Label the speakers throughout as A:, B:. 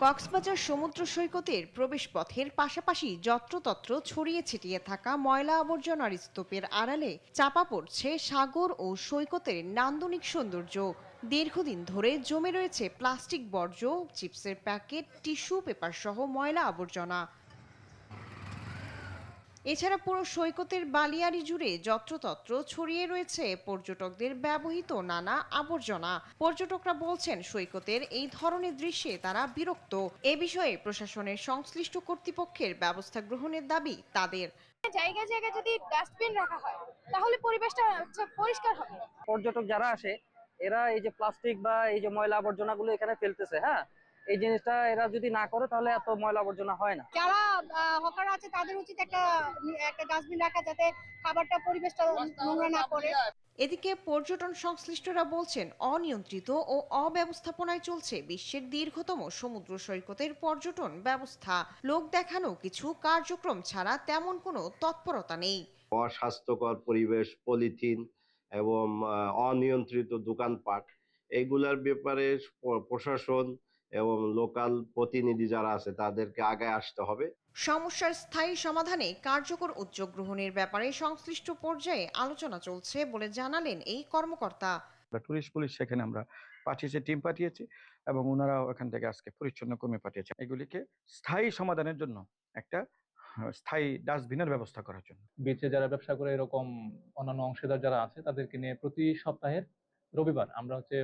A: কক্সবাজার সমুদ্র সৈকতের প্রবেশপথের পাশাপাশি যত্রতত্র ছড়িয়ে ছিটিয়ে থাকা ময়লা আবর্জনার স্তূপের আড়ালে চাপা পড়ছে সাগর ও সৈকতের নান্দনিক সৌন্দর্য। দীর্ঘদিন ধরে জমে রয়েছে প্লাস্টিক বর্জ্য, চিপসের প্যাকেট, টিস্যু পেপার সহ ময়লা আবর্জনা। এছাড়া পুরো সৈকতের বালিয়াড়ি জুড়ে যত্রতত্র ছড়িয়ে রয়েছে পর্যটকদের ব্যবহৃত নানা আবর্জনা। পর্যটকরা বলছেন সৈকতের এই ধরনের দৃশ্যে তারা বিরক্ত। এ বিষয়ে প্রশাসনের সংশ্লিষ্ট কর্তৃপক্ষের ব্যবস্থা গ্রহণের দাবি তাদের।
B: জায়গায় জায়গায় যদি ডাস্টবিন রাখা হয় তাহলে পরিবেশটা পরিষ্কার হবে।
C: পর্যটক যারা আসে এরা এই যে প্লাস্টিক বা এই যে ময়লা আবর্জনাগুলো এখানে ফেলতেছে, হ্যাঁ, এই জিনিসটা এরা যদি না করে তাহলে এত ময়লা আবর্জনা হয় না।
B: যারা হকার আছে তাদের উচিত একটা একটা ডাস্টবিন রাখা, যাতে খাবারটা পরিবেশটা নোংরা না করে।
A: এদিকে পর্যটন সংশ্লিষ্টরা বলছেন অনিয়ন্ত্রিত ও অব্যবস্থাপনায় চলছে বিশ্বের দীর্ঘতম সমুদ্র সৈকতের পর্যটন ব্যবস্থা। লোক দেখানো কিছু কার্যক্রম ছাড়া তেমন কোনো তৎপরতা নেই।
D: অস্বাস্থ্যকর পরিবেশ, পলিথিন এবং অনিয়ন্ত্রিত দোকানপাট, এইগুলার ব্যাপারে প্রশাসন এবং লোকাল প্রতিনিধি যারা আছে তাদেরকে আগে আসতে হবে।
A: সমস্যার স্থায়ী সমাধানে কার্যকর উদ্যোগ গ্রহণের ব্যাপারে সংশ্লিষ্ট পর্যায়ে আলোচনা চলছে বলে জানালেন এই কর্মকর্তা।
E: টুরিস্ট পুলিশ সেখানে আমরা পাঠিয়েছি, টিম পাঠিয়েছি এবং ওনারাও এখান থেকে আজকে পরিচ্ছন্ন কর্মী পাঠিয়েছে এগুলিকে স্থায়ী সমাধানের জন্য একটা স্থায়ী ডাস্টবিনের ব্যবস্থা করার জন্য।
F: বিচে যারা ব্যবসা করে এরকম অন্যান্য অংশীদার যারা আছে তাদেরকে নিয়ে প্রতি সপ্তাহের রবিবার আমরা হচ্ছে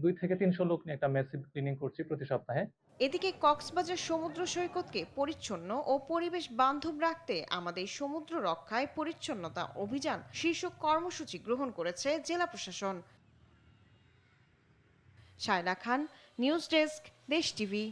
F: 2 থেকে 300 লোক নিয়ে একটা ম্যাসিভ ক্লিনিং করছি প্রতি সপ্তাহে।
A: এদিকে কক্সবাজার সমুদ্র সৈকতকে পরিচ্ছন্ন ও পরিবেশ বান্ধব রাখতে আমাদের সমুদ্র রক্ষায় পরিচ্ছন্নতা অভিযান শীর্ষক কর্মসূচি গ্রহণ করেছে জেলা প্রশাসন। শায়লা খান, নিউজ ডেস্ক, দেশ টিভি।